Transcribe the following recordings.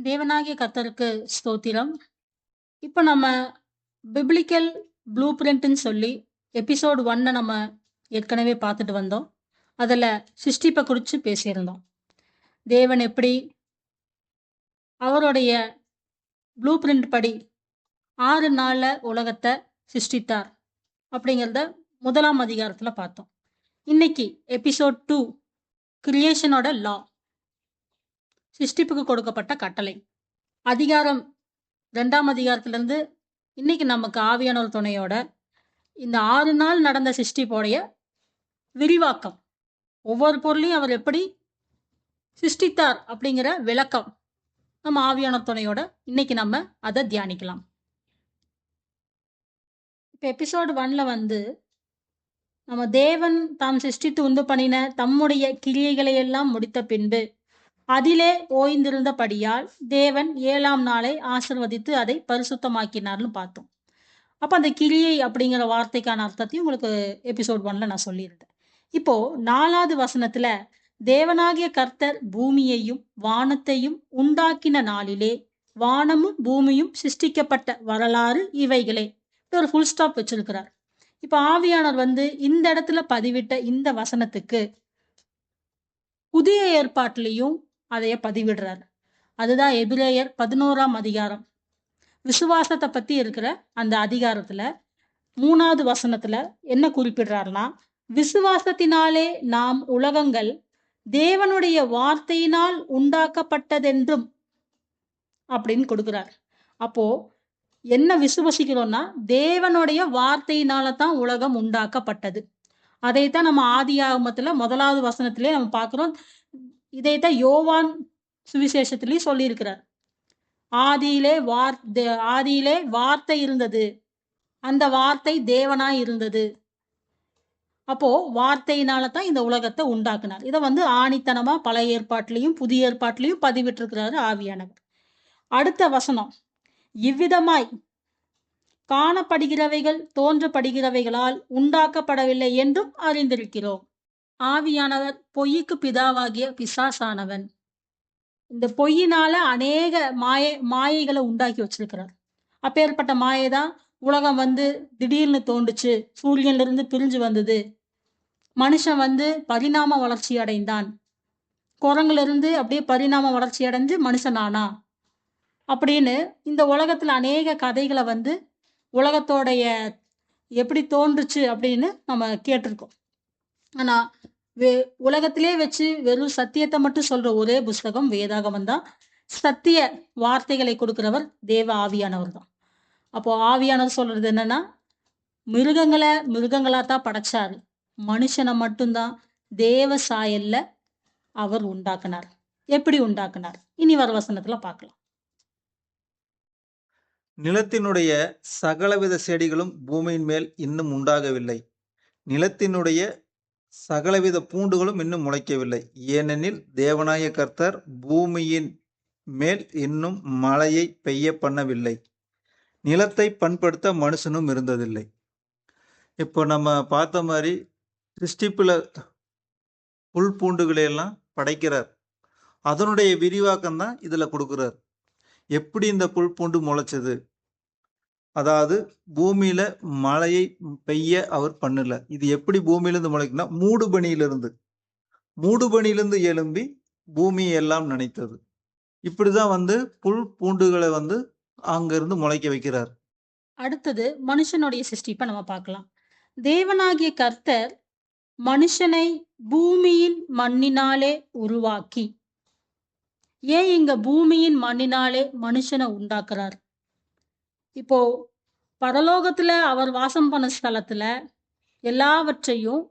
தேவனாகிய கர்த்தருக்கு ஸ்தோத்திரம். இப்ப நம்ம பிப்ளிக்கல் ப்ளூ பிரிண்ட்ன்னு சொல்லி எபிசோட் 1 நம்ம ஏற்கனவே பார்த்துட்டு வந்தோம். அதுல சிருஷ்டிப்ப குறிச்சு பேசியிருந்தோம். தேவன் எப்படி அவருடைய ப்ளூ பிரிண்ட் படி 6 நாள்ல உலகத்த சிருஷ்டித்தார் அப்படிங்கிறத 1ஆம் அதிகாரத்துல பார்த்தோம். இன்னைக்கு எபிசோட் 2 கிரியேஷனோட லா, சிருஷ்டிப்புக்கு கொடுக்கப்பட்ட கட்டளை. அதிகாரம் 2ஆம் அதிகாரத்திலிருந்து இன்னைக்கு நமக்கு ஆவியானவர் துணையோட இந்த 6 நாள் நடந்த சிருஷ்டிப்போடைய விரிவாக்கம், ஒவ்வொரு பொருளையும் அவர் எப்படி சிருஷ்டித்தார் அப்படிங்கிற விளக்கம் நம்ம ஆவியானவர் துணையோட இன்னைக்கு நம்ம அதை தியானிக்கலாம். இப்போ எபிசோட் 1ல நம்ம தேவன் தாம் சிருஷ்டித்து உண்டு பண்ணின தம்முடைய கிரியைகளை எல்லாம் முடித்த பின்பு அதிலே ஓய்ந்திருந்தபடியால் தேவன் 7ஆம் நாளை ஆசிர்வதித்து அதை பரிசுத்தமாக்கினார்னு பார்த்தோம். அப்போ அந்த கிரியை அப்படிங்கிற வார்த்தைக்கான அர்த்தத்தையும் உங்களுக்கு எபிசோட் 1ல நான் சொல்லியிருந்தேன். இப்போ 4வது வசனத்துல தேவனாகிய கர்த்தர் பூமியையும் வானத்தையும் உண்டாக்கின நாளிலே வானமும் பூமியும் சிருஷ்டிக்கப்பட்ட வரலாறு இவைகளே ஒரு ஃபுல் ஸ்டாப் வச்சிருக்கிறார். இப்ப ஆவியானவர் இந்த இடத்துல பதிவிட்ட இந்த வசனத்துக்கு புதிய ஏற்பாட்டிலையும் அதைய பதிவிடுறார். அதுதான் எபிரேயர் 11ஆம் அதிகாரம் விசுவாசத்தை பத்தி இருக்கிற அந்த அதிகாரத்துல 3வது வசனத்துல என்ன குறிப்பிடுறாருன்னா, விசுவாசத்தினாலே நாம் உலகங்கள் தேவனுடைய வார்த்தையினால் உண்டாக்கப்பட்டதென்றும் அப்படின்னு கொடுக்கிறார். அப்போ என்ன விசுவசிக்கிறோம்னா, தேவனுடைய வார்த்தையினால தான் உலகம் உண்டாக்கப்பட்டது. அதைத்தான் நம்ம ஆதியாகமத்துல 1வது வசனத்திலே நம்ம பார்க்கிறோம். இதைத்தான் யோவான் சுவிசேஷத்திலையும் சொல்லியிருக்கிறார். ஆதியிலே வார்த்தை இருந்தது, அந்த வார்த்தை தேவனாய் இருந்தது. அப்போ வார்த்தையினால தான் இந்த உலகத்தை உண்டாக்குனார். இதை ஆணித்தனமா பழைய ஏற்பாட்டிலையும் புதிய ஏற்பாட்டிலையும் பதிவிட்டிருக்கிறாரு ஆவியானவர். அடுத்த வசனம், இவ்விதமாய் காணப்படுகிறவைகள் தோன்றப்படுகிறவைகளால் உண்டாக்கப்படவில்லை என்றும் அறிந்திருக்கிறோம். ஆவியானவர் பொய்யுக்கு பிதாவாகிய பிசாசானவன். இந்த பொய்யினால அநேக மாயைகளை உண்டாக்கி வச்சிருக்கிறார். அப்பேற்பட்ட மாயைதான் உலகம் திடீர்னு தோண்டுச்சு, சூரியன்ல இருந்து பிரிஞ்சு வந்தது, மனுஷன் பரிணாம வளர்ச்சி அடைந்தான், குரங்குல இருந்து அப்படியே பரிணாம வளர்ச்சி அடைஞ்சு மனுஷனானா அப்படின்னு இந்த உலகத்துல அநேக கதைகளை உலகத்தோடைய எப்படி தோன்றுச்சு அப்படின்னு நம்ம கேட்டிருக்கோம். ஆனா உலகத்திலே வச்சு வெறும் சத்தியத்தை மட்டும் சொல்ற ஒரே புஸ்தகம் வேதாகமம் தான். சத்திய வார்த்தைகளை கொடுக்கிறவர் தேவ ஆவியானவர் தான். அப்போ ஆவியானவர் சொல்றது என்னன்னா, மிருகங்களாத்தான் படைச்சாரு, மனுஷனை மட்டும்தான் தேவ சாயல்ல அவர் உண்டாக்குனார். எப்படி உண்டாக்குனார் இனி வர வசனத்துல பார்க்கலாம். நிலத்தினுடைய சகலவித செடிகளும் பூமியின் மேல் இன்னும் உண்டாகவில்லை, நிலத்தினுடைய சகலவித பூண்டுகளும் இன்னும் முளைக்கவில்லை, ஏனெனில் தேவனாய கர்த்தர் பூமியின் மேல் இன்னும் மழையை பெய்ய பண்ணவில்லை, நிலத்தை பண்படுத்த மனுஷனும் இருந்ததில்லை. இப்போ நம்ம பார்த்த மாதிரி சிருஷ்டிப்புல புல் பூண்டுகளை எல்லாம் படைக்கிறார். அதனுடைய விரிவாக்கம் தான் இதுல கொடுக்கிறார். எப்படி இந்த புல் பூண்டு முளைச்சது, அதாவது பூமியில மழையை பெய்ய அவர் பண்ணல. இது எப்படி பூமியிலிருந்து முளைக்குன்னா, மூடுபனியிலிருந்து எழும்பி பூமியை எல்லாம் நினைத்தது. இப்படிதான் புல் பூண்டுகளை அங்கிருந்து முளைக்க வைக்கிறார். அடுத்தது மனுஷனுடைய சிருஷ்டிப்பை நம்ம பார்க்கலாம். தேவனாகிய கர்த்தர் மனுஷனை பூமியின் மண்ணினாலே உருவாக்கி. ஏன் இங்க பூமியின் மண்ணினாலே மனுஷனை உண்டாக்குறார்? இப்போ பரலோகத்துல அவர் வாசம் பண்ண ஸ்தலத்துல எல்லாவற்றையும்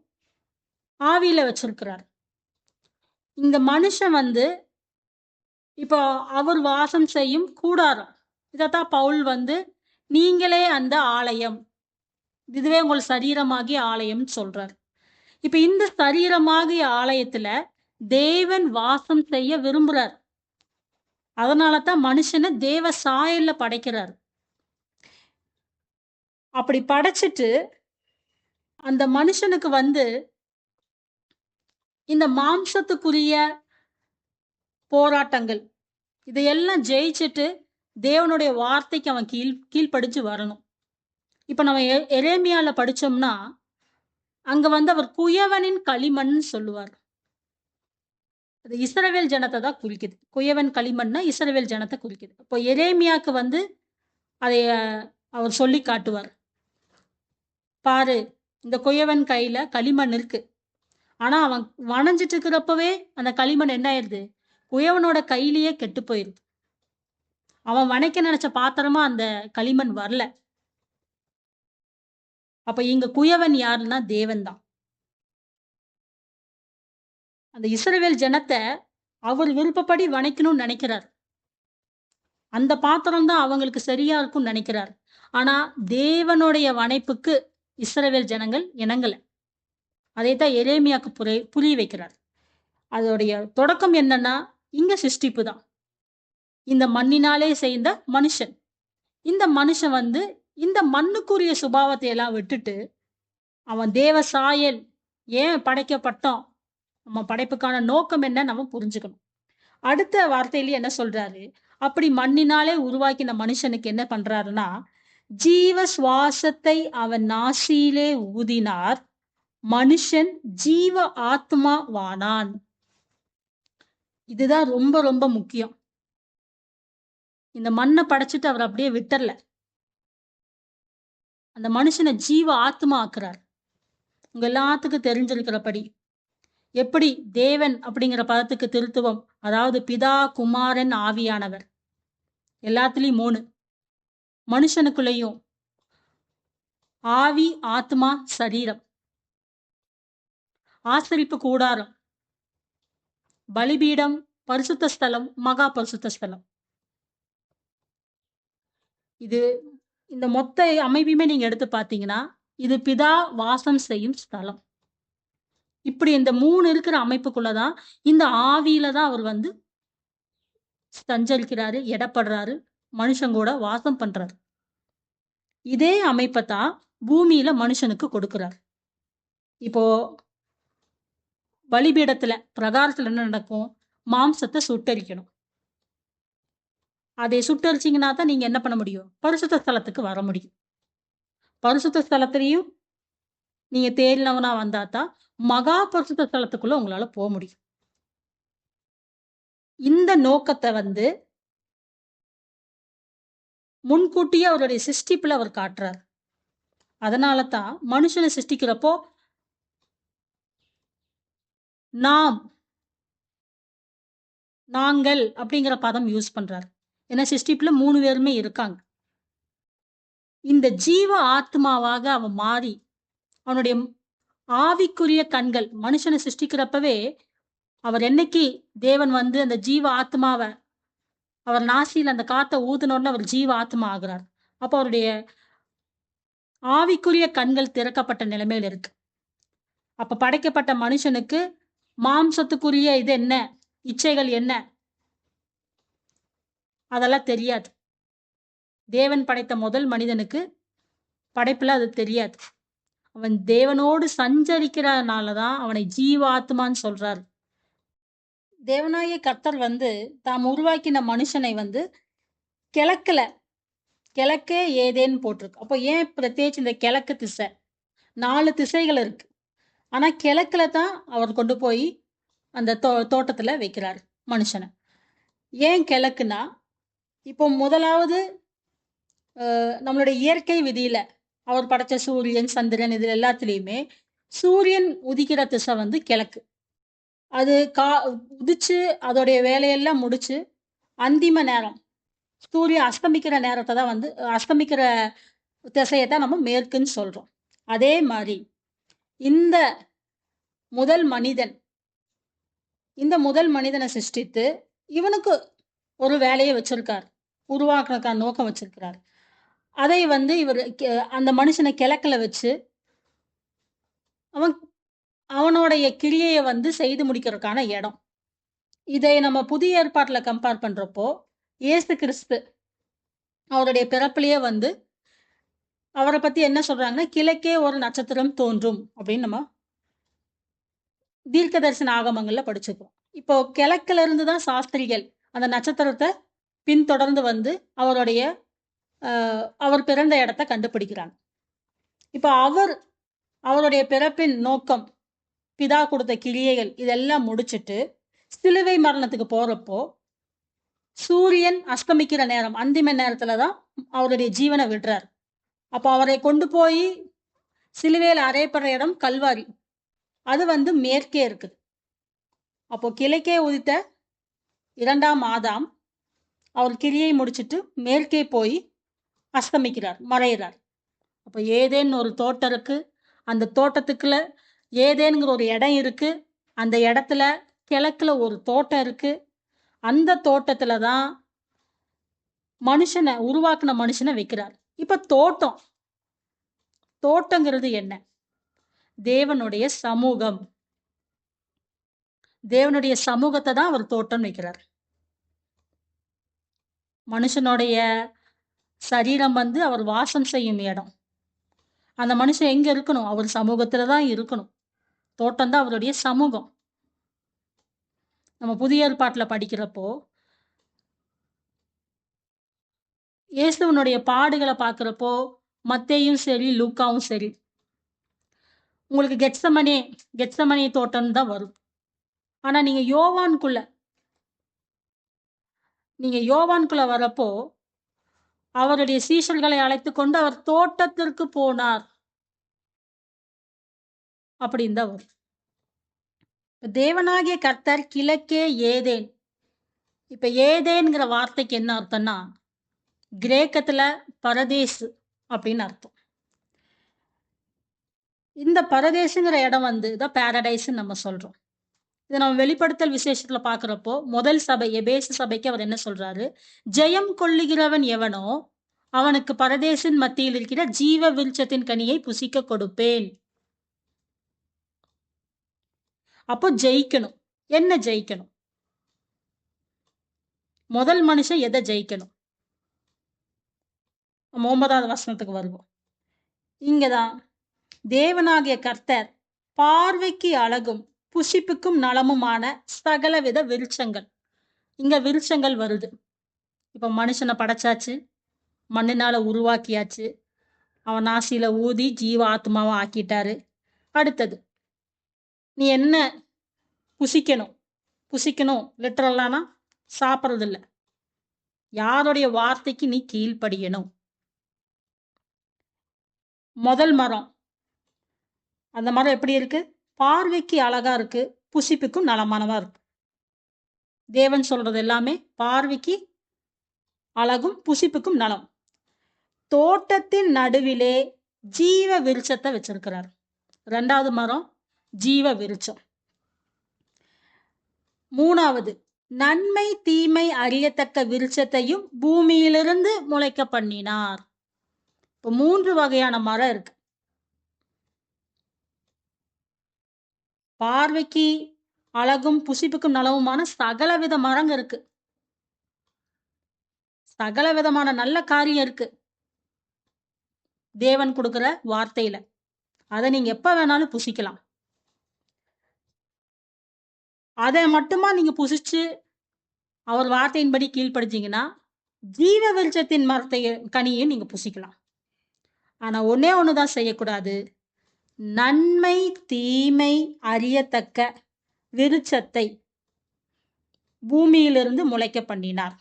ஆவியில வச்சிருக்கிறார். இந்த மனுஷன் இப்போ அவர் வாசம் செய்யும் கூடாரம், இதத்தான் பவுல் நீங்களே அந்த ஆலயம், இதுவே உங்கள் சரீரமாகிய ஆலயம் சொல்றார். இப்ப இந்த சரீரமாகிய ஆலயத்துல தேவன் வாசம் செய்ய விரும்புறார். அதனாலதான் மனுஷனை தேவ சாயல்ல படைக்கிறார். அப்படி படைச்சிட்டு அந்த மனுஷனுக்கு இந்த மாம்சத்துக்குரிய போராட்டங்கள், இதையெல்லாம் ஜெயிச்சுட்டு தேவனுடைய வார்த்தைக்கு அவன் கீழ்ப்படிஞ்சு வரணும். இப்ப நம்ம எரேமியால படிச்சோம்னா, அங்க வந்து அவர் குயவனின் களிமண் சொல்லுவார். அது இஸ்ரவேல் ஜனத்த தான் குறிக்குது. குயவன் களிமண்னா இஸ்ரவேல் ஜனத்த குறிக்குது. அப்போ எரேமியாக்கு வந்து அதைய அவர் சொல்லி காட்டுவார். பாரு, இந்த குயவன் கையில களிமண் இருக்கு. ஆனா அவன் வணஞ்சிட்டு இருக்கிறப்பவே அந்த களிமண் என்ன ஆயிருது? குயவனோட கையிலேயே கெட்டு போயிருது. அவன் வணைக்க நினைச்ச பாத்திரமா அந்த களிமண் வரல. அப்ப இங்க குயவன் யாருன்னா தேவன் தான். அந்த இஸ்ரவேல் ஜனத்த அவர் விருப்பப்படி வணைக்கணும்னு நினைக்கிறார். அந்த பாத்திரம் தான் அவங்களுக்கு சரியா இருக்கும்னு நினைக்கிறார். ஆனா தேவனுடைய வணைப்புக்கு இஸ்ரவேல் ஜனங்கள் இணங்கல. அதைத்தான் எரேமியாக்கு புரிய வைக்கிறார். அதோடைய தொடக்கம் என்னன்னா, இங்க சிருஷ்டிப்பு தான். இந்த மண்ணினாலே செய்த மனுஷன். இந்த மனுஷன் வந்து இந்த மண்ணுக்குரிய சுபாவத்தை எல்லாம் விட்டுட்டு, அவன் தேவ சாயல் ஏன் படைக்கப்பட்டோம்? நம்ம படைப்புக்கான நோக்கம் என்ன நம்ம புரிஞ்சுக்கணும். அடுத்த வார்த்தையிலேயே என்ன சொல்றாரு? அப்படி மண்ணினாலே உருவாக்கின மனுஷனுக்கு என்ன பண்றாருன்னா, ஜீவ சுவாசத்தை அவன் நாசியிலே ஊதினார். மனுஷன் ஜீவ ஆத்மாவானான். இதுதான் ரொம்ப ரொம்ப முக்கியம். இந்த மண்ணை படைச்சிட்டு அவர் அப்படியே விட்டுறல. அந்த மனுஷனை ஜீவ ஆத்மா ஆக்குறார். உங்க எல்லாத்துக்கும் தெரிஞ்சிருக்கிறபடி எப்படி தேவன் அப்படிங்கிற பதத்துக்கு திருத்துவம், அதாவது பிதா, குமாரன், ஆவியானவர். எல்லாத்துலயும் 3. மனுஷனுக்குள்ளேயும் ஆவி, ஆத்மா, சரீரம். ஆசரிப்பு கூடாரம், பலிபீடம், பரிசுத்த ஸ்தலம், மகா பரிசுத்த ஸ்தலம். இது இந்த மொத்த அமைப்பையுமே நீங்க எடுத்து பார்த்தீங்கன்னா, இது பிதா வாசம் செய்யும் ஸ்தலம். இப்படி இந்த 3 இருக்கிற அமைப்புக்குள்ளதான் இந்த ஆவியில தான் அவர் வந்து சஞ்சரிக்கிறாரு, எடப்படுறாரு, மனுஷன் கூட வாசம் பண்றாரு. இதே அமைப்பைத்தான் பூமியில மனுஷனுக்கு கொடுக்கிறார். இப்போ பலிபீடத்துல பிரகாரத்துல என்ன நடக்கும்? மாம்சத்தை சுட்டரிக்கணும். அதை சுட்டரிச்சீங்கன்னா தான் நீங்க என்ன பண்ண முடியும்? பரிசுத்த ஸ்தலத்துக்கு வர முடியும். பரிசுத்த ஸ்தலத்திலையும் நீங்க தேறினவனா வந்தாதான் மகா பரிசுத்த ஸ்தலத்துக்குள்ள உங்களால போக முடியும். இந்த நோக்கத்தை வந்து முன்கூட்டியே அவருடைய சிருஷ்டிப்புல அவர் காட்டுறார். அதனால தான் மனுஷனை சிருஷ்டிக்கிறப்போ நாம், நாங்கள் அப்படிங்கிற பதம் யூஸ் பண்றார். ஏன்னா சிருஷ்டிப்புல 3 பேருமே இருக்காங்க. இந்த ஜீவ ஆத்மாவாக அவன் மாறி அவனுடைய ஆவிக்குரிய கண்கள் மனுஷனை சிருஷ்டிக்கிறப்பவே அவர் என்னைக்கு தேவன் வந்து அந்த ஜீவ ஆத்மாவை அவர் நாசியில் அந்த காத்தை ஊதுனோன்னு அவர் ஜீவ ஆத்மா ஆகிறார். அப்போ அவருடைய ஆவிக்குரிய கண்கள் திறக்கப்பட்ட நிலைமையில இருக்கு. அப்ப படைக்கப்பட்ட மனுஷனுக்கு மாம்சத்துக்குரிய இது என்ன, இச்சைகள் என்ன, அதெல்லாம் தெரியாது. தேவன் படைத்த முதல் மனிதனுக்கு படைப்புல அது தெரியாது. அவன் தேவனோடு சஞ்சரிக்கிறதுனாலதான் அவனை ஜீவாத்மான்னு சொல்றாரு. தேவனாகிய கர்த்தர் வந்து தாம் உருவாக்கின மனுஷனை வந்து கிழக்கே ஏதேன்னு போட்டிருக்கு. அப்போ ஏன் பிரத்யேகிச்சு இந்த கிழக்கு திசை? 4 திசைகள் இருக்கு. ஆனா கிழக்குல தான் அவர் கொண்டு போய் அந்த தோட்டத்துல வைக்கிறார் மனுஷனை. ஏன் கிழக்குனா, இப்போ முதலாவது நம்மளுடைய இயற்கை விதியில அவர் படைச்ச சூரியன், சந்திரன் இது எல்லாத்துலயுமே சூரியன் உதிக்கிற திசை வந்து கிழக்கு. அது உதிச்சு அதோடைய வேலையெல்லாம் முடிச்சு அந்திம நேரம் சூரியன் அஸ்தமிக்கிற நேரத்தை தான் வந்து அஸ்தமிக்கிற திசையை தான் நம்ம மேற்குன்னு சொல்றோம். அதே மாதிரி இந்த முதல் மனிதனை சிருஷ்டித்து இவனுக்கு ஒரு வேலையை வச்சிருக்கார், உருவாக்குறதுக்கான நோக்கம் வச்சிருக்கிறார். அதை வந்து இவர் அந்த மனுஷனை கிழக்குல வச்சு அவனுடைய கிரியையை வந்து செய்து முடிக்கிறதுக்கான இடம். இதை நம்ம புதிய ஏற்பாட்டுல கம்பேர் பண்றப்போ இயேசு கிறிஸ்து அவருடைய பிறப்பிலேயே வந்து அவரை பத்தி என்ன சொல்றாங்கன்னா, கிழக்கே ஒரு நட்சத்திரம் தோன்றும் அப்படின்னு நம்ம தீர்க்க தரிசன ஆகமங்கள்ல படிச்சிருக்கோம். இப்போ கிழக்குல இருந்து தான் சாஸ்திரிகள் அந்த நட்சத்திரத்தை பின்தொடர்ந்து வந்து அவர் பிறந்த இடத்த கண்டுபிடிக்கிறாங்க. இப்ப அவருடைய பிறப்பின் நோக்கம், பிதா கொடுத்த கிரியைகள் இதெல்லாம் முடிச்சிட்டு சிலுவை மரணத்துக்கு போறப்போ சூரியன் அஸ்தமிக்கிற நேரம், அந்திம நேரத்துல தான் அவருடைய ஜீவனை விடுறார். அப்போ அவரை கொண்டு போய் சிலுவையில் அறையப்படுற இடம் கல்வாரி. அது வந்து மேற்கே இருக்குது. அப்போ கிழக்கே உதித்த 2ஆம் ஆதாம் அவர் கிரியை முடிச்சிட்டு மேற்கே போய் அஸ்தமிக்கிறார், மறையிறார். அப்போ ஏதேன்னு ஒரு தோட்டம் இருக்கு. அந்த தோட்டத்துக்குள்ள ஏதேனுங்கிற ஒரு இடம் இருக்கு. அந்த இடத்துல கிழக்குல ஒரு தோட்டம் இருக்கு. அந்த தோட்டத்துல தான் உருவாக்குன மனுஷனை வைக்கிறார். இப்ப தோட்டங்கிறது என்ன? தேவனுடைய சமூகம். தேவனுடைய சமூகத்தை தான் அவர் தோட்டம் வைக்கிறார். மனுஷனுடைய சரீரம் வந்து அவர் வாசம் செய்யும் இடம். அந்த மனுஷன் எங்க இருக்கணும்? அவர் சமூகத்துல தான் இருக்கணும். தோட்டம் தான் அவருடைய சமூகம். நம்ம புதிய ஏற்பாட்டுல படிக்கிறப்போ இயேசுவனுடைய பாடுகளை பார்க்கிறப்போ மத்தேயும் சரி, லூக்காவும் சரி, உங்களுக்கு கெத்சமனே தோட்டம் தான் வரும். ஆனா நீங்க யோவான்குள்ள வரப்போ அவருடைய சீஷர்களை அழைத்துக் கொண்டு அவர் தோட்டத்திற்கு போனார் அப்படின்னு தான் வரும். தேவனாகிய கர்த்தர் கிழக்கே ஏதேன். இப்ப ஏதேன்கிற வார்த்தைக்கு என்ன அர்த்தம்னா, கிரேக்கத்துல பரதேசு அப்படின்னு அர்த்தம். இந்த பரதேசுங்கிற இடம் வந்து தான் பாரடைஸ்ன்னு நம்ம சொல்றோம். இதை நம்ம வெளிப்படுத்தல் விசேஷத்துல பாக்குறப்போ முதல் சபை எபேசு சபைக்கு அவர் என்ன சொல்றாரு? ஜெயம் கொள்ளுகிறவன் எவனோ அவனுக்கு பரதேசின் மத்தியில் இருக்கிற ஜீவ விருட்சத்தின் கனியை புசிக்க கொடுப்பேன். அப்போ ஜெயிக்கணும். என்ன ஜெயிக்கணும்? முதல் மனுஷன் எதை ஜெயிக்கணும்? 9வது வசனத்துக்கு வருவோம். இங்கதான் தேவனாகிய கர்த்தர் பார்வைக்கு அழகும் புசிப்புக்கும் நலமுமான சகலவித விருட்சங்கள். இங்க விருட்சங்கள் வருது. இப்ப மனுஷனை படைச்சாச்சு, மண்ணினால உருவாக்கியாச்சு, அவன் நாசியில ஊதி ஜீவ ஆத்மாவை ஆக்கிட்டாரு. அடுத்தது நீ என்ன புசிக்கணும் லிட்டரலானா சாப்பிட்றது இல்லை. யாருடைய வார்த்தைக்கு நீ கீழ்ப்படியணும். முதல் மரம், அந்த மரம் எப்படி இருக்கு? பார்வைக்கு அழகா இருக்கு, புசிப்புக்கும் நலமானதா இருக்கு. தேவன் சொல்றது எல்லாமே பார்வைக்கு அழகும் புசிப்புக்கும் நலம். தோட்டத்தின் நடுவிலே ஜீவ விருட்சத்தை வச்சிருக்கிறார். 2வது மரம் ஜீவ விருட்சம். 3வது நன்மை தீமை அறியத்தக்க விருட்சத்தையும் பூமியிலிருந்து முளைக்க பண்ணினார். இப்போ 3 வகையான மரம் இருக்கு. பார்வைக்கு அழகும் புசிப்புக்கும் நலவுமான சகலவித மரங்க இருக்கு. சகல விதமான நல்ல காரியம் இருக்கு தேவன் கொடுக்கிற வார்த்தையில. அதை நீங்க எப்ப வேணாலும் புசிக்கலாம். அதை மட்டுமா நீங்க புசிச்சு அவர் வார்த்தையின்படி கீழ்ப்படுத்தீங்கன்னா ஜீவ விருட்சத்தின் கனியை நீங்க புசிக்கலாம். ஆனா ஒன்னே ஒண்ணுதான் செய்யக்கூடாது. நன்மை தீமை அறியத்தக்க விருட்சத்தை பூமியிலிருந்து முளைக்க பண்ணினார்.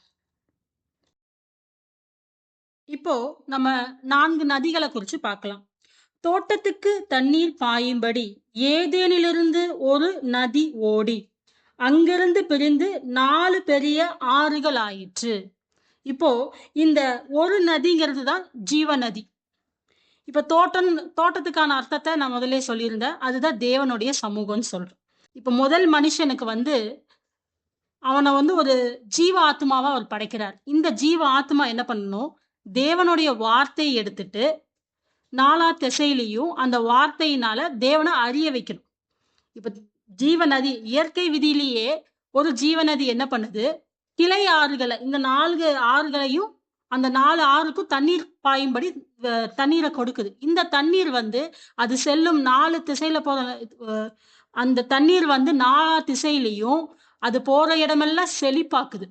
இப்போ நம்ம 4 நதிகளை குறிச்சு பார்க்கலாம். தோட்டத்துக்கு தண்ணீர் பாயும்படி ஏதேனிலிருந்து ஒரு நதி ஓடி அங்கிருந்து பிரிந்து 4 பெரிய ஆறுகள் ஆயிற்று. இப்போ இந்த ஒரு நதிங்கிறது தான் ஜீவ நதி. இப்ப தோட்டத்துக்கான அர்த்தத்தை நான் முதல்ல சொல்லியிருந்தேன். அதுதான் தேவனுடைய சமூகம்னு சொல்றேன். இப்ப முதல் மனுஷனுக்கு அவனை ஒரு ஜீவ ஆத்மாவா அவர் படைக்கிறார். இந்த ஜீவ ஆத்மா என்ன பண்ணணும்? தேவனுடைய வார்த்தையை எடுத்துட்டு 4 திசையிலையும் அந்த வார்த்தையினால தேவனை அறிய வைக்கணும். இப்ப ஜீவநதி இயற்கை விதியிலேயே ஒரு ஜீவநதி என்ன பண்ணுது? கிளை ஆறுகளை, இந்த 4 ஆறுகளையும் அந்த 4 ஆறுக்கும் தண்ணீர் பாயும்படி தண்ணீரை கொடுக்குது. இந்த தண்ணீர் அது செல்லும் 4 திசையில போற அந்த தண்ணீர் 4 திசையிலையும் அது போற இடமெல்லாம் செழிப்பாக்குது.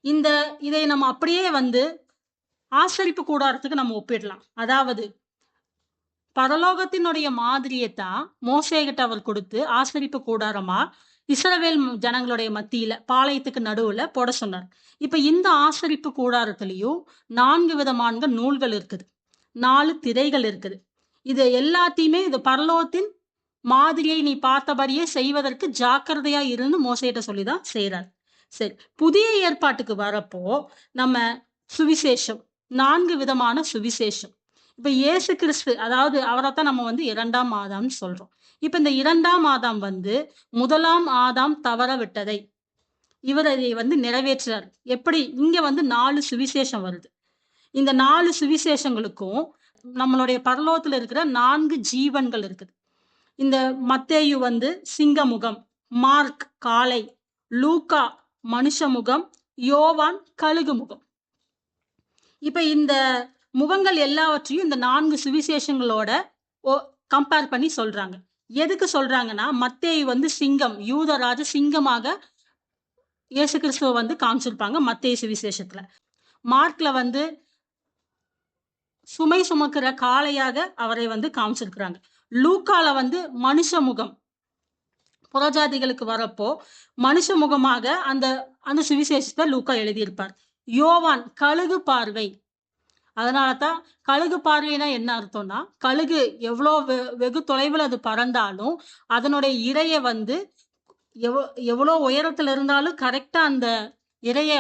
இந்த இதை நம்ம அப்படியே வந்து ஆசரிப்பு கூடாரத்துக்கு நம்ம ஒப்பிடலாம். அதாவது பரலோகத்தினுடைய மாதிரியைத்தான் மோசேகிட்ட அவர் கொடுத்து ஆசரிப்பு கூடாரமா இஸ்ரவேல் ஜனங்களுடைய மத்தியில பாளையத்துக்கு நடுவுல போட சொன்னார். இப்ப இந்த ஆசரிப்பு கூடாரத்திலையும் 4 விதமான நூல்கள் இருக்குது. 4 திரைகள் இருக்குது. இது எல்லாத்தையுமே இது பரலோகத்தின் மாதிரியை நீ பார்த்தபடியே செய்வதற்கு ஜாக்கிரதையா இருந்து மோசேட்ட சொல்லிதான் செய்றார். சரி, புதிய ஏற்பாட்டுக்கு வரப்போ நம்ம சுவிசேஷம் 4 விதமான சுவிசேஷம். இப்ப இயேசு கிறிஸ்து, அதாவது அவரைத்தான் நம்ம வந்து 2ஆம் ஆதாம்னு சொல்றோம். இப்ப இந்த 2ஆம் ஆதாம் வந்து 1ஆம் ஆதாம் தவற விட்டதை இவர் அதை வந்து நிறைவேற்றுறார். எப்படி? இங்க வந்து 4 சுவிசேஷம் வருது. இந்த 4 சுவிசேஷங்களுக்கும் நம்மளுடைய பரலோகத்துல இருக்கிற 4 ஜீவன்கள் இருக்குது. இந்த மத்தேயு வந்து சிங்க முகம், மார்க் காளை, லூக்கா மனுஷ முகம், யோவான் கழுகு முகம். இப்ப இந்த முகங்கள் எல்லாவற்றையும் இந்த 4 சுவிசேஷங்களோட கம்பேர் பண்ணி சொல்றாங்க. எதுக்கு சொல்றாங்கன்னா, மத்தேயு வந்து சிங்கம், யூதராஜ சிங்கமாக இயேசு கிறிஸ்துவ வந்து காமிச்சிருப்பாங்க மத்தேயு சுவிசேஷத்துல. மார்க்ல வந்து சுமை சுமக்கிற காளையாக அவரை வந்து காமிச்சிருக்கிறாங்க. லூக்கால வந்து மனுஷ முகம், புறஜாதிகளுக்கு வரப்போ மனுஷ முகமாக அந்த அந்த சுவிசேஷத்தை லூக்கா எழுதியிருப்பார். யோவான் கழுகு பார்வை. அதனாலதான் கழுகு பார்வைனா என்ன அர்த்தம்னா, கழுகு எவ்வளோ வெகு தொலைவில் அது பறந்தாலும் அதனுடைய இரைய வந்து எவ்வளோ உயரத்துல இருந்தாலும் கரெக்டா அந்த இரைய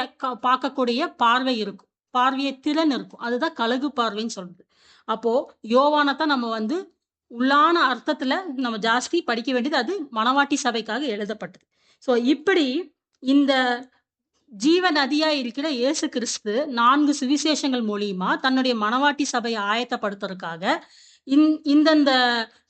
பார்க்கக்கூடிய பார்வை இருக்கும். பார்வையை திறன் இருக்கும். அதுதான் கழுகு பார்வைன்னு சொல்றது. அப்போ யோவானத்தான் நம்ம வந்து உள்ளான அர்த்தத்துல நம்ம ஜாஸ்தி படிக்க வேண்டியது. அது மணவாட்டி சபைக்காக எழுதப்பட்டது. சோ இப்படி இந்த ஜீவ நதியா இருக்கிற இயேசு கிறிஸ்து 4 சுவிசேஷங்கள் மூலியமா தன்னுடைய மணவாட்டி சபையை ஆயத்தப்படுத்துறதுக்காக இந்தந்த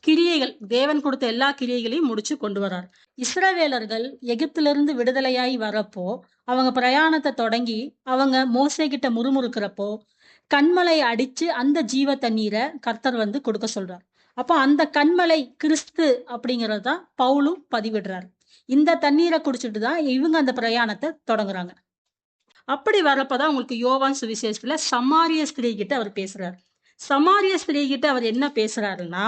கிரியைகள், தேவன் கொடுத்த எல்லா கிரியைகளையும் முடிச்சு கொண்டு வர்றார். இஸ்ரவேலர்கள் எகிப்திலிருந்து விடுதலையாய் வரப்போ அவங்க பிரயாணத்தை தொடங்கி அவங்க மோசே கிட்ட முறுமுறுக்கிறப்போ கண்மலை அடிச்சு அந்த ஜீவ தண்ணீரை கர்த்தர் வந்து கொடுக்க சொல்றார். அப்போ அந்த கண்மலை கிறிஸ்து அப்படிங்கறதான் பவுலும் பதிவிடுறார். இந்த தண்ணீரை குடிச்சிட்டு தான் இவங்க அந்த பிரயாணத்தை தொடங்குறாங்க. அப்படி வரப்பதான் உங்களுக்கு யோவான் சுவிசேஷத்துல சமாரிய ஸ்திரீ கிட்ட அவர் பேசுறாரு. சமாரிய ஸ்திரீ கிட்ட அவர் என்ன பேசுறாருன்னா,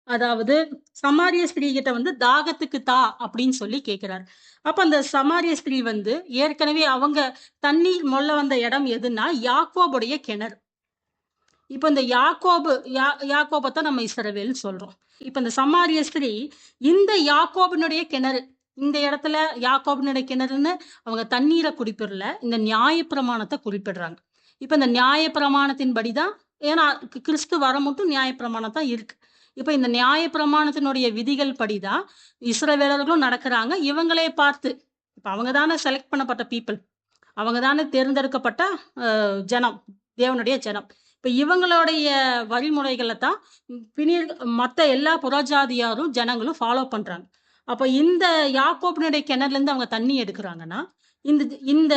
அதாவது சமாரிய ஸ்திரீ கிட்ட வந்து தாகத்துக்கு தா அப்படின்னு சொல்லி கேட்கிறார். அப்ப அந்த சமாரிய ஸ்திரீ வந்து ஏற்கனவே அவங்க தண்ணீர் மொல்ல வந்த இடம் எதுன்னா யாக்கோபுடைய கிணறு. இப்ப இந்த யாக்கோபத்தான் நம்ம இஸ்ரவேல்னு சொல்றோம். இப்ப இந்த சமாரிய ஸ்திரீ இந்த யாக்கோபினுடைய கிணறு, இந்த இடத்துல யாக்கோபினுடைய கிணறுன்னு அவங்க தண்ணீரை குறிப்பிடல, இந்த நியாயப்பிரமாணத்தை குறிப்பிடுறாங்க. இப்ப இந்த நியாயப்பிரமாணத்தின் படிதான், ஏன்னா கிறிஸ்து வர மட்டும் நியாயப்பிரமாணம் தான் இருக்கு. இப்ப இந்த நியாயப்பிரமாணத்தினுடைய விதிகள் படிதான் இஸ்ரவேலர்களும் நடக்கிறாங்க. இவங்களே பார்த்து, இப்ப அவங்க தானே செலக்ட் பண்ணப்பட்ட பீப்புள், அவங்க தானே தேர்ந்தெடுக்கப்பட்ட ஜனம், தேவனுடைய ஜனம். இப்ப இவங்களுடைய வழிமுறைகளை தான் மத்த எல்லா புறஜாதியாரும் ஜனங்களும் ஃபாலோ பண்றாங்க. அப்ப இந்த யாக்கோபினுடைய கிணறுல இருந்து அவங்க தண்ணி எடுக்கிறாங்கன்னா, இந்த இந்த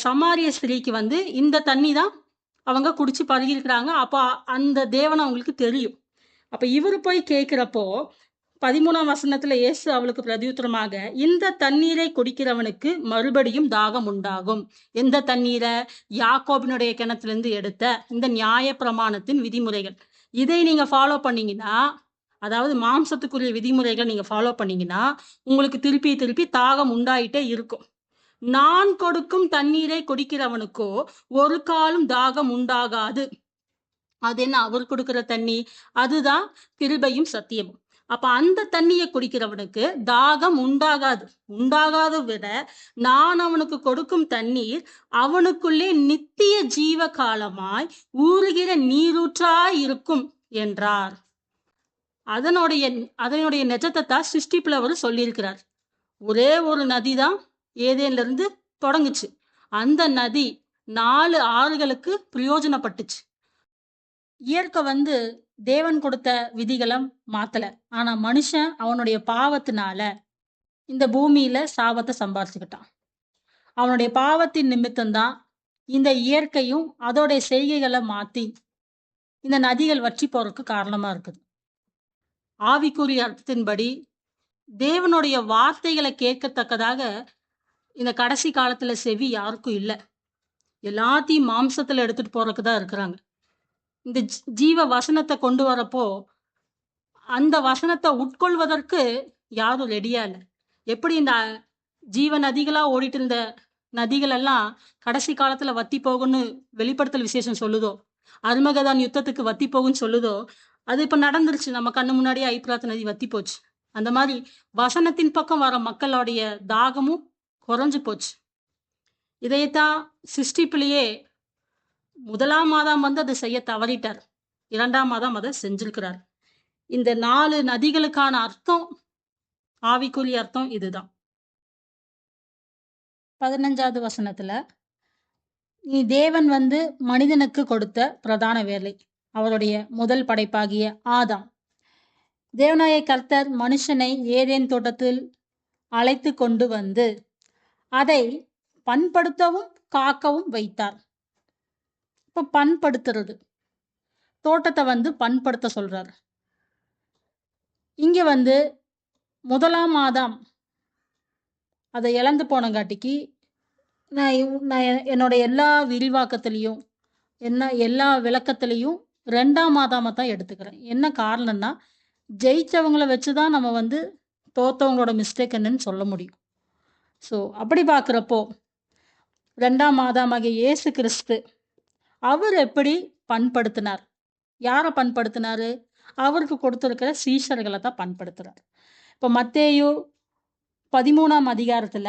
சமாரிய ஸ்திரீக்கு வந்து இந்த தண்ணி தான் அவங்க குடிச்சு பழகிருக்கிறாங்க. அப்ப அந்த தேவன் அவங்களுக்கு தெரியும். அப்ப இவரு போய் கேட்கிறப்போ 13ஆம் வசனத்துல இயேசு அவளுக்கு பிரதியுத்தரமாக, இந்த தண்ணீரை குடிக்கிறவனுக்கு மறுபடியும் தாகம் உண்டாகும். எந்த தண்ணீரை? யாக்கோபினுடைய கிணத்திலிருந்து எடுத்த இந்த நியாயப்பிரமாணத்தின் விதிமுறைகள். இதை நீங்க ஃபாலோ பண்ணீங்கன்னா, அதாவது மாம்சத்துக்குரிய விதிமுறைகள் நீங்க ஃபாலோ பண்ணீங்கன்னா உங்களுக்கு திருப்பி திருப்பி தாகம் உண்டாயிட்டே இருக்கும். நான் கொடுக்கும் தண்ணீரை குடிக்கிறவனுக்கோ ஒரு காலும் தாகம் உண்டாகாது. அது என்ன? அவர் கொடுக்கிற தண்ணி, அதுதான் கிருபையும் சத்தியமும். அப்ப அந்த தண்ணியை குடிக்கிறவனுக்கு தாகம் உண்டாகாத விட நான் அவனுக்கு கொடுக்கும் தண்ணீர் அவனுக்குள்ளே நித்திய ஜீவ காலமாய் ஊறுகிற நீரூற்றாய் இருக்கும் என்றார். அதனுடைய நிஜத்தை தான் சிருஷ்டிப்புல அவர் சொல்லியிருக்கிறார். ஒரே ஒரு நதி தான் ஏதேன்ல இருந்து தொடங்குச்சு. அந்த நதி 4 ஆறுகளுக்கு பிரயோஜனப்பட்டுச்சு. இயற்கை வந்து தேவன் கொடுத்த விதிகளை மாத்தல. ஆனா மனுஷன் அவனுடைய பாவத்தினால இந்த பூமியில சாபத்தை சம்பாரிச்சுக்கிட்டான். அவனுடைய பாவத்தின் நிமித்தம்தான் இந்த இயற்கையும் அதோடைய செய்கைகளை மாத்தி இந்த நதிகள் வற்றி போறதுக்கு காரணமா இருக்குது. ஆவிக்குரிய அர்த்தத்தின்படி தேவனுடைய வார்த்தைகளை கேட்கத்தக்கதாக இந்த கடைசி காலத்துல செவி யாருக்கும் இல்ல. எல்லாத்தையும் மாம்சத்துல எடுத்துட்டு போறதுக்கு தான் இருக்கிறாங்க. இந்த ஜீவ வசனத்த கொண்டு வரப்போ, அந்த வசனத்த உட்கொள்வதற்கு யாரும் ரெடியா இல்ல. எப்படி இந்த ஜீவ நதிகளா ஓடிட்டு இருந்த நதிகள் எல்லாம் கடைசி காலத்துல வத்தி போகும்னு வெளிப்படுத்தல் விசேஷம் சொல்லுதோ, அர்மகதான் யுத்தத்துக்கு வத்தி போகும்ன்னு சொல்லுதோ, அது இப்ப நடந்துருச்சு. நம்ம கண்ணு முன்னாடியே ஐப்பிராத்து நதி வத்தி போச்சு. அந்த மாரி வசனத்தின் பக்கம் வர மக்களுடைய தாகமும் குறைஞ்சு போச்சு. இதைத்தான் சிருஷ்டிப்பிலேயே 1ஆம் ஆதாம் வந்து அத செய்ய தவறிட்டார். 2ஆம் ஆதாம் அத செஞ்சிருக்கிறார். இந்த 4 நதிகளுக்கான அர்த்தம், ஆவிக்குரிய அர்த்தம் இதுதான். 15வது வசனத்துல, "நீ தேவன் வந்து மனிதனுக்கு கொடுத்த பிரதான வேலை." அவருடைய முதல் படைப்பாகிய ஆதாம். தேவனாகிய கர்த்தர் மனுஷனை ஏதேன் தோட்டத்தில் அழைத்துக் கொண்டு வந்து, அதை பண்படுத்தவும் காக்கவும் வைத்தார். இப்ப பண்படுத்துறது. தோட்டத்த வந்து பண்படுத்த சொல்றாரு. இங்க வந்து 1ஆம் ஆதாம் அத இழந்து போனங்காட்டிக்கு, நான் என்னோட எல்லா விரிவாக்கத்திலயும், எல்லா விளக்கத்திலயும் 2ஆம் ஆதாம தான் எடுத்துக்கிறேன். என்ன காரணம்னா, ஜெயிச்சவங்கள வச்சு தான் நம்ம வந்து தோத்தவங்களோட மிஸ்டேக் என்னன்னு சொல்ல முடியும். ஸோ, அப்படி பார்க்குறப்போ, 2ஆம் ஆதாமாகிய இயேசு கிறிஸ்து, அவர் எப்படி பண்படுத்தினார்? யார பண்படுத்தினாரு? அவருக்கு கொடுத்திருக்கிற சீஷர்கள தான் பண்படுத்துறார். இப்ப மத்தேயு 13ஆம் அதிகாரத்துல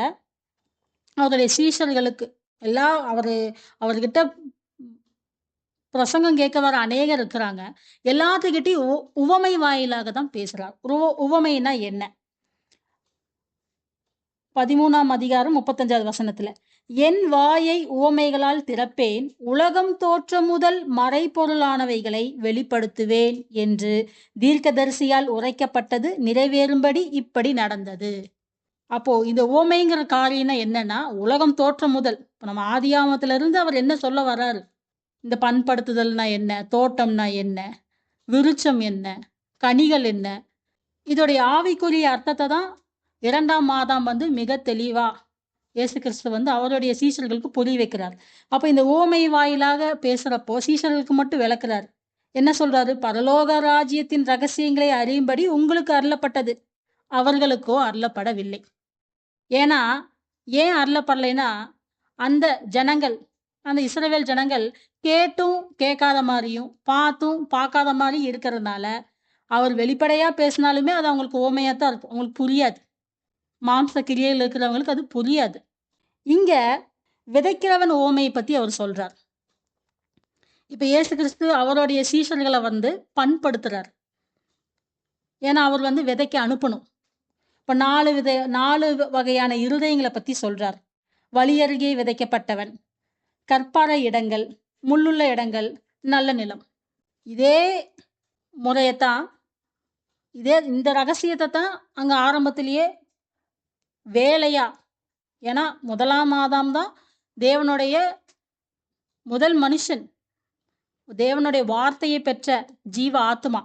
அவருடைய சீஷர்களுக்கு அவர்கிட்ட பிரசங்கம் கேட்க வர அநேகர் இருக்கிறாங்க. எல்லாத்துக்கிட்டயும் உவமை வாயிலாக தான் பேசுறார். உவமைன்னா என்ன? 13ஆம் அதிகாரம் 35வது வசனத்துல, "என் வாயை உவமைகளால் திறப்பேன், உலகம் தோற்றம் முதல் மறைபொருளானவைகளை வெளிப்படுத்துவேன் என்று தீர்க்கதரிசியால் உரைக்கப்பட்டது நிறைவேறும்படி இப்படி நடந்தது." அப்போ இந்த உவமைங்கிற காரியம்னா என்னன்னா, உலகம் தோற்றம் முதல், இப்ப நம்ம ஆதியாகமத்திலிருந்து அவர் என்ன சொல்ல வர்றாரு? இந்த பண்படுத்துதல்னா என்ன? தோட்டம்னா என்ன? விருட்சம் என்ன? கனிகள் என்ன? இதோடைய ஆவிக்குரிய அர்த்தத்த தான் 2ஆம் ஆதாம் வந்து மிக தெளிவா இயேசு கிறிஸ்து வந்து அவருடைய சீஷர்களுக்கு புரிய வைக்கிறார். அப்ப இந்த உவமை வாயிலாக பேசுறப்போ சீஷர்களுக்கு மட்டும் விளக்குறாரு. என்ன சொல்றாரு? "பரலோக ராஜ்யத்தின் ரகசியங்களை அறியும்படி உங்களுக்கு அருளப்பட்டது. அவர்களுக்கோ அருளப்படவில்லை." ஏன்னா, ஏன் அருளப்படலைன்னா, அந்த ஜனங்கள், அந்த இஸ்ரவேல் ஜனங்கள் கேட்டும் கேட்காத மாரியும், பார்த்தும் பார்க்காத மாரியும் இருக்கிறதுனால, அவர் வெளிப்படையா பேசினாலுமே அது அவங்களுக்கு உவமையா தான் இருக்கும். அவங்களுக்கு புரியாது. மாம்ச கிரியையில இருக்கிறவங்களுக்கு அது புரியாது. இங்க விதைக்கிறவன் உவமைய பத்தி அவர் சொல்றார். இப்ப இயேசு கிறிஸ்து அவருடைய சீஷர்கள வந்து பண்படுத்துறார். ஏன்னா, அவர் வந்து விதைக்க அனுப்பணும். இப்ப 4 வகையான இருதயங்கள பத்தி சொல்றார். வழியருகே விதைக்கப்பட்டவன், கற்பாறை இடங்கள், முள்ளுள்ள இடங்கள், நல்ல நிலம். இதே முறையத்தான், இந்த ரகசியத்த தான் அங்க ஆரம்பத்திலேயே வேலையா, ஏன்னா 1ஆம் ஆதாம் தான் தேவனுடைய முதல் மனுஷன். தேவனுடைய வார்த்தையை பெற்ற ஜீவ ஆத்துமா.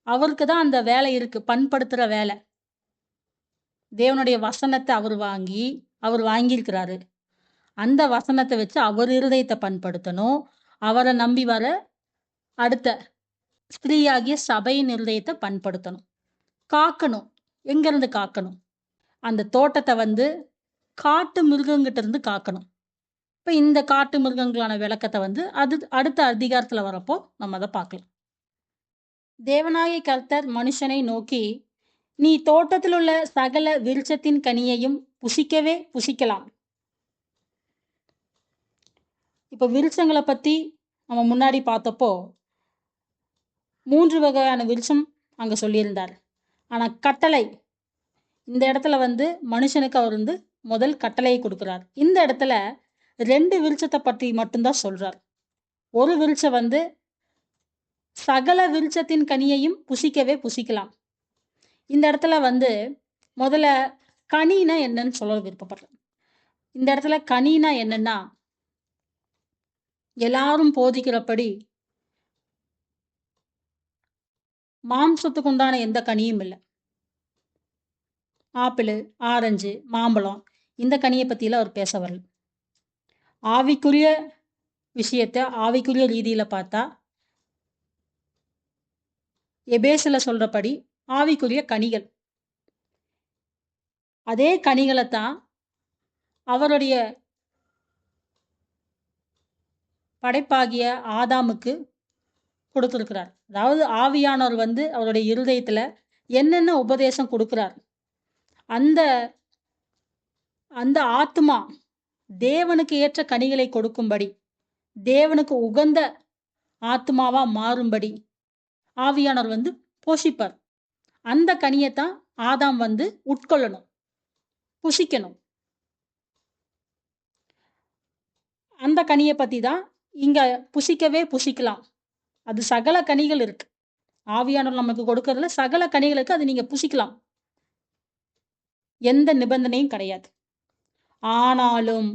அவருக்கு தான் அந்த வேலை இருக்கு. பண்படுத்துற வேலை. தேவனுடைய வசனத்த அவர் வாங்கியிருக்கிறாரு. அந்த வசனத்த வச்சு அவர் இருதயத்த பண்படுத்தணும். அவர நம்பி வர அடுத்த ஸ்திரீயாகிய சபையின் இருதயத்த பண்படுத்தணும். காக்கணும். எங்கேருந்து காக்கணும்? அந்த தோட்டத்த வந்து காட்டு மிருகங்கிட்ட இருந்து காக்கணும். இப்ப இந்த காட்டு மிருகங்களான விளக்கத்த வந்து அடுத்த அதிகாரத்துல வரப்போ நம்ம அத பார்க்கலாம். தேவனாகிய கர்த்தர் மனுஷனை நோக்கி, "நீ தோட்டத்தில் உள்ள சகல விருட்சத்தின் கனியையும் புசிக்கவே புசிக்கலாம்." இப்ப விருட்சங்கள பத்தி நம்ம முன்னாடி பார்த்தப்போ 3 வகையான விருட்சம் அங்க சொல்லியிருந்தார். ஆனா கட்டளை, இந்த இடத்துல வந்து மனுஷனுக்கு அவர் வந்து முதல் கட்டளையை கொடுக்கிறார். இந்த இடத்துல 2 விருட்சத்த பத்தி மட்டும் தான் சொல்றார். ஒரு விருட்சம் வந்து சகல விருட்சத்தின் கனியையும் புசிக்கவே புசிக்கலாம். இந்த இடத்துல வந்து முதல்ல கனினா என்னன்னு சொல்ல விருப்பப்படுறேன். இந்த இடத்துல கனினா என்னன்னா, எல்லாரும் போதிக்கிறபடி மாம்சத்துக்கு உண்டான எந்த கனியும் இல்ல. ஆப்பிளு, ஆரஞ்சு, மாம்பழம் இந்த கனியை பற்றியில் அவர் பேச வரல. ஆவிக்குரிய விஷயத்தை ஆவிக்குரிய ரீதியில் பார்த்தா எபேசில் சொல்கிறபடி ஆவிக்குரிய கனிகள், அதே கனிகளை தான் அவருடைய படைப்பாகிய ஆதாமுக்கு கொடுத்துருக்கிறார். அதாவது ஆவியானவர் வந்து அவருடைய இருதயத்தில் என்னென்ன உபதேசம் கொடுக்கிறார், அந்த அந்த ஆத்மா தேவனுக்கு ஏற்ற கனிகளை கொடுக்கும்படி, தேவனுக்கு உகந்த ஆத்மாவா மாறும்படி ஆவியானவர் வந்து போஷிப்பார். அந்த கனியைத்தான் ஆதாம் வந்து உட்கொள்ளணும், புசிக்கணும். அந்த கனியை பற்றி தான் இங்க புசிக்கவே புசிக்கலாம். அது சகல கனிகள் இருக்கு. ஆவியானவர் நமக்கு கொடுக்கறதுல சகல கனிகளுக்கு அது நீங்க புசிக்கலாம், எந்த நிபந்தனையும் கிடையாது. ஆனாலும்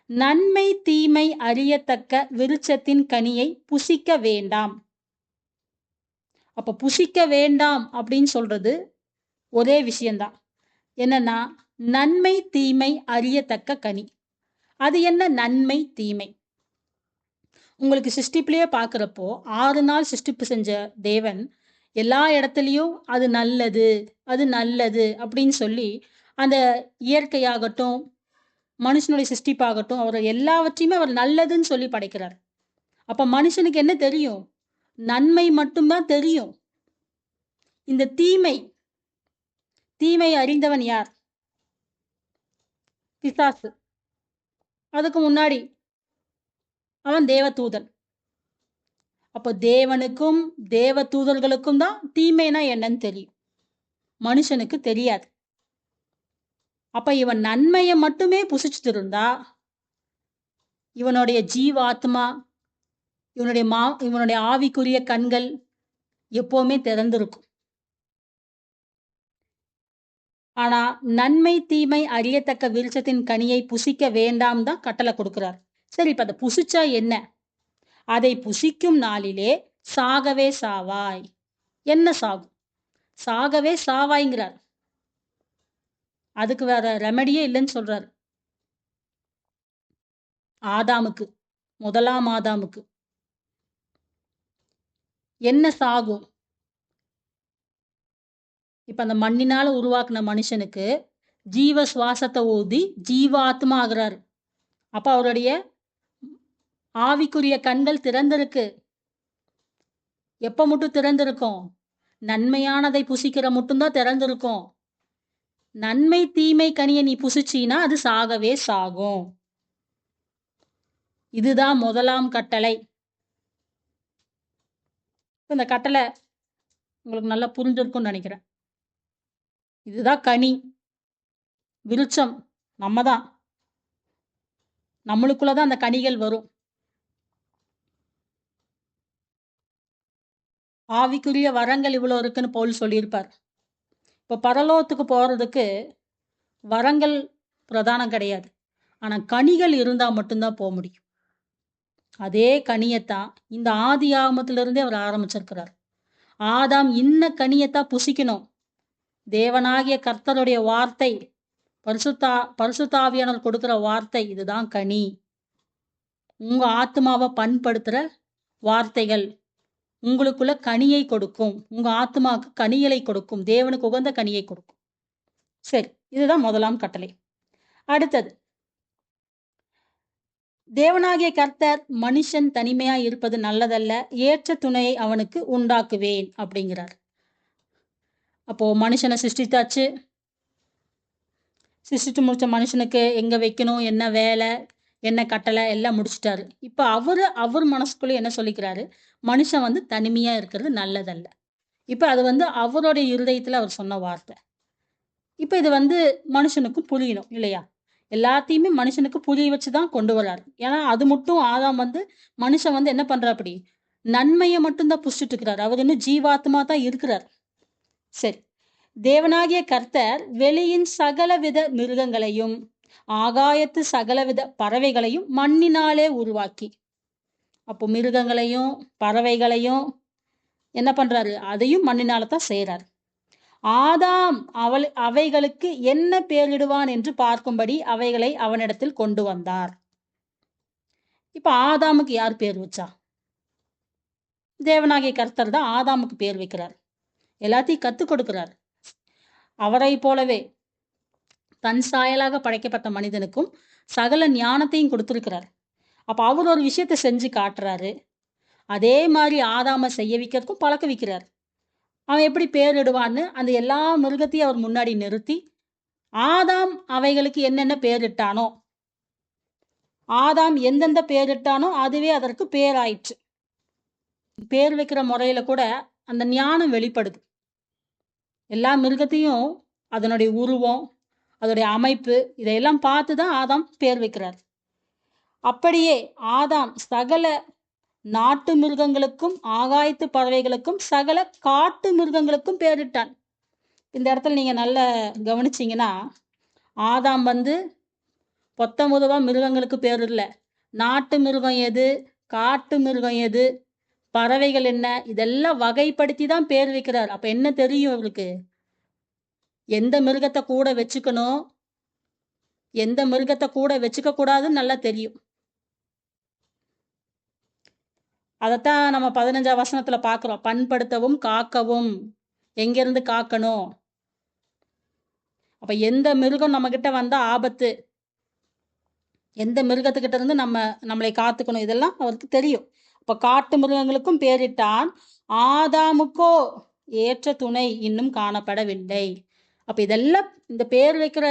நன்மை தீமை அறியத்தக்க விருட்சத்தின் கனியை புசிக்க வேண்டாம். அப்ப புசிக்க வேண்டாம் அப்படின்னு சொல்றது ஒரே விஷயம்தான். என்னன்னா, நன்மை தீமை அறியத்தக்க கனி. அது என்ன நன்மை தீமை? உங்களுக்கு சிருஷ்டிப்பிலேயே பார்க்குறப்போ 6 நாள் சிருஷ்டிப்பு செஞ்ச தேவன் எல்லா இடத்துலையும் அது நல்லது, அது நல்லது அப்படின்னு சொல்லி அந்த இயற்கையாகட்டும், மனுஷனுடைய சிருஷ்டிப்பாகட்டும், அவர் எல்லாவற்றையுமே அவர் நல்லதுன்னு சொல்லி படைக்கிறார். அப்ப மனுஷனுக்கு என்ன தெரியும்? நன்மை மட்டும்தான் தெரியும். இந்த தீமை அறிந்தவன் யார்? பிசாசு. அதுக்கு முன்னாடி அவன் தேவதூதன். அப்போ தேவனுக்கும் தேவதூதர்களுக்கும் தான் தீமைனா என்னன்னு தெரியும், மனுஷனுக்கு தெரியாது. அப்ப இவன் நன்மையை மட்டுமே புசிச்சுட்டு இருந்தா இவனுடைய ஜீவாத்மா, இவனுடைய ஆவிக்குரிய கண்கள் எப்பவுமே திறந்திருக்கும். ஆனா நன்மை தீமை அறியத்தக்க விருட்சத்தின் கனியை புசிக்க வேண்டாம் தான் கட்டளை கொடுக்கிறார். சரி, இப்ப அதை புசிச்சா என்ன? அதை புசிக்கும் நாளிலே சாகவே சாவாய். என்ன சாகும்? சாகவே சாவாய்ங்கிறார். அதுக்கு வேற ரெமடியே இல்லைன்னு சொல்றாரு. ஆதாமுக்கு, முதலாம் ஆதாமுக்கு என்ன சாகும்? இப்ப அந்த மண்ணினால உருவாக்குன மனுஷனுக்கு ஜீவ சுவாசத்தை ஊதி ஜீவாத்மா ஆகிறாரு. அப்ப அவருடைய ஆவிக்குரிய கண்கள் திறந்திருக்கு. எப்ப மட்டும் திறந்திருக்கும்? நன்மையானதை புசிக்கிற மட்டும்தான் திறந்திருக்கும். நன்மை தீமை கனியை நீ புசிச்சீனா அது சாகவே சாகும். இதுதான் முதலாம் கட்டளை. இந்த கட்டளை உங்களுக்கு நல்லா புரிஞ்சிருக்கும்னு நினைக்கிறேன். இதுதான் கனி, விருட்சம் நம்ம தான். நம்மளுக்குள்ளதான் அந்த கனிகள் வரும். ஆவிக்குரிய வரங்கள் இவ்வளவு இருக்குன்னு பவுல் சொல்லியிருப்பார். இப்ப பரலோகத்துக்கு போறதுக்கு வரங்கள் பிரதானம் கிடையாது. ஆனா கனிகள் இருந்தா மட்டும்தான் போக முடியும். அதே கனியத்தான் இந்த ஆதி ஆகமத்திலிருந்தே அவர் ஆரம்பிச்சிருக்கிறார். ஆதாம் இன்ன கனியத்தான் புசிக்கணும். தேவனாகிய கர்த்தருடைய வார்த்தை, பரிசுத்தாவியானவர் கொடுக்கிற வார்த்தை, இதுதான் கனி. உங்க ஆத்மாவை பண்படுத்துற வார்த்தைகள் உங்களுக்குள்ள கனியை கொடுக்கும். உங்க ஆத்மாவுக்கு கனிகளை கொடுக்கும். தேவனுக்கு உகந்த கனியை கொடுக்கும். சரி, இதுதான் முதலாம் கட்டளை. அடுத்தது, தேவனாகிய கர்த்தர் மனுஷன் தனிமையா இருப்பது நல்லதல்ல, ஏற்ற துணையை அவனுக்கு உண்டாக்குவேன் அப்படிங்கிறார். அப்போ மனுஷனை சிருஷ்டித்தாச்சு. சிருஷ்டித்து முடிச்ச மனுஷனுக்கு எங்க வைக்கணும், என்ன வேலை, என்ன கட்டளை எல்லாம் முடிச்சிட்டாரு. இப்ப அவர் மனசுக்குள்ள என்ன சொல்லிக்கிறாரு? மனுஷன் வந்து தனிமையா இருக்கிறது நல்லதல்ல. இப்ப அது வந்து அவருடைய இருதயத்துல அவர் சொன்ன வார்த்தை. இப்ப இது வந்து மனுஷனுக்கு புரியணும் இல்லையா? எல்லாத்தையுமே மனுஷனுக்கு புரிய வச்சுதான் கொண்டு வர்றாரு. ஏன்னா அது மட்டும் ஆதாம் வந்து மனுஷன் வந்து என்ன பண்றாப்படி? நன்மையை மட்டும்தான் புசிச்சுட்டு இருக்கிறார். அவர் இன்னும் ஜீவாத்மா தான் இருக்கிறார். சரி, தேவனாகிய கர்த்தர் வெளியின் சகலவித மிருகங்களையும் ஆகாயத்து சகலவித பறவைகளையும் மண்ணினாலே உருவாக்கி, அப்போ மிருகங்களையும் பறவைகளையும் என்ன பண்றாரு? அதையும் மண்ணினால தான் செய்யறாரு. ஆதாம் அவைகளுக்கு என்ன பெயரிடுவான் என்று பார்க்கும்படி அவைகளை அவனிடத்தில் கொண்டு வந்தார். இப்ப ஆதாமுக்கு யார் பேர் வச்சா? தேவனாகிய கர்த்தர் தான் ஆதாமுக்கு பேர் வைக்கிறார். எல்லாத்தையும் கத்துக் கொடுக்கிறார். அவரை போலவே தன் சாயலாக படைக்கப்பட்ட மனிதனுக்கும் சகல ஞானத்தையும் கொடுத்திருக்கிறார். அப்ப அவர் ஒரு விஷயத்த செஞ்சு காட்டுறாரு. அதே மாதிரி ஆதாம செய்ய வைக்கிறதுக்கும் பழக்க வைக்கிறார். அவன் எப்படி பேரிடுவான்னு அந்த எல்லா மிருகத்தையும் அவர் முன்னாடி நிறுத்தி, ஆதாம் அவைகளுக்கு என்னென்ன பேரிட்டானோ, ஆதாம் எந்தெந்த பேரிட்டானோ அதுவே அதற்கு பேராயிற்று. பேர் வைக்கிற முறையில கூட அந்த ஞானம் வெளிப்படுது. எல்லா மிருகத்தையும் அதனுடைய உருவம், அதோடைய அமைப்பு இதையெல்லாம் பார்த்து தான் ஆதாம் பேர் வைக்கிறார். அப்படியே ஆதாம் சகல நாட்டு மிருகங்களுக்கும், ஆகாயத்து பறவைகளுக்கும், சகல காட்டு மிருகங்களுக்கும் பேரிட்டான். இந்த இடத்துல நீங்க நல்லா கவனிச்சீங்கன்னா, ஆதாம் வந்து பொத்தமுதுவா மிருகங்களுக்கு பேர் இல்ல. நாட்டு மிருகம் எது, காட்டு மிருகம் எது, பறவைகள் என்ன, இதெல்லாம் வகைப்படுத்தி தான் பேர் வைக்கிறார். அப்ப என்ன தெரியும் இவருக்கு? எந்த மிருகத்தை கூட வச்சுக்கணும், எந்த மிருகத்தை கூட வச்சுக்க கூடாதுன்னு நல்லா தெரியும். அதத்தான் நம்ம 15ஆம் வசனத்துல பார்க்கிறோம். பண்படுத்தவும் காக்கவும். எங்கிருந்து காக்கணும்? அப்ப எந்த மிருகம் நம்ம கிட்ட வந்தா ஆபத்து, எந்த மிருகத்துக்கிட்ட இருந்து நம்மளை காத்துக்கணும், இதெல்லாம் அவருக்கு தெரியும். அப்ப காட்டு மிருகங்களுக்கும் பேரிட்டான். ஆதாமுக்கோ ஏற்ற துணை இன்னும் காணப்படவில்லை. அப்ப இதெல்லாம் இந்த பேர் வைக்கிற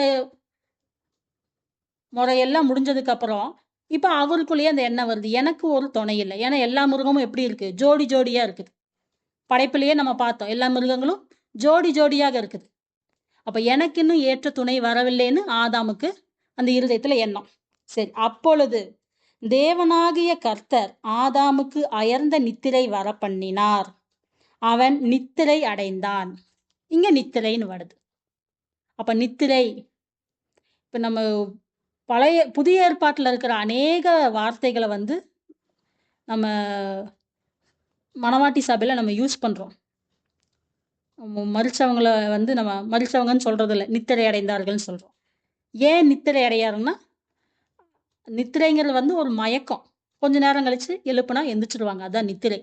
முறையெல்லாம் முடிஞ்சதுக்கு அப்புறம் இப்ப அவருக்குள்ளேயே அந்த எண்ணம் வருது, எனக்கு ஒரு துணை இல்லை. ஏன்னா எல்லா மிருகமும் எப்படி இருக்கு? ஜோடி ஜோடியா இருக்குது. படைப்பிலேயே நம்ம பார்த்தோம், எல்லா மிருகங்களும் ஜோடி ஜோடியாக இருக்குது. அப்ப எனக்கு இன்னும் ஏற்ற துணை வரவில்லைன்னு ஆதாமுக்கு அந்த இருதயத்துல எண்ணம். சரி, அப்பொழுது தேவனாகிய கர்த்தர் ஆதாமுக்கு அயர்ந்த நித்திரை வர பண்ணினார். அவன் நித்திரை அடைந்தான். இங்க நித்திரைன்னு வருது. அப்ப நித்திரை, இப்ப நம்ம புதிய ஏற்பாட்டுல இருக்கிற அநேக வார்த்தைகளை வந்து நம்ம மணவாட்டி சபையில நம்ம யூஸ் பண்றோம். மரிச்சவங்களை வந்து நம்ம மரிச்சவங்கன்னு சொல்றது இல்லை, நித்திரை அடைந்தார்கள்னு சொல்றோம். ஏன் நித்திரை அடையாருன்னா, நித்திரைங்கிறது வந்து ஒரு மயக்கம். கொஞ்ச நேரம் கழிச்சு எழுப்புனா எந்திரிச்சிருவாங்க, அதான் நித்திரை.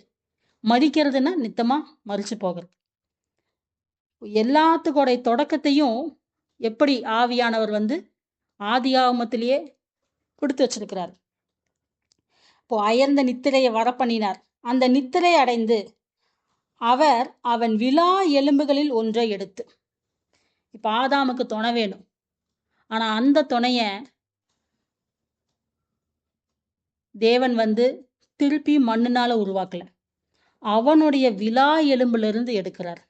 மறிக்கிறதுன்னா நித்தமா மறிச்சு போகிறது. எல்லாத்துக்கூடைய தொடக்கத்தையும் எப்படி ஆவியானவர் வந்து ஆதியாகமத்திலேயே கொடுத்து வச்சிருக்கிறார். இப்போ அயர்ந்த நித்திரையை வர பண்ணினார். அந்த நித்திரை அடைந்து அவர் அவன் விலா எலும்புகளில் ஒன்றை எடுத்து, இப்ப ஆதாமுக்கு துணை வேணும். ஆனா அந்த துணைய தேவன் வந்து திருப்பி மண்ணுனால உருவாக்கல, அவனுடைய விலா எலும்புல இருந்து எடுக்கிறார்.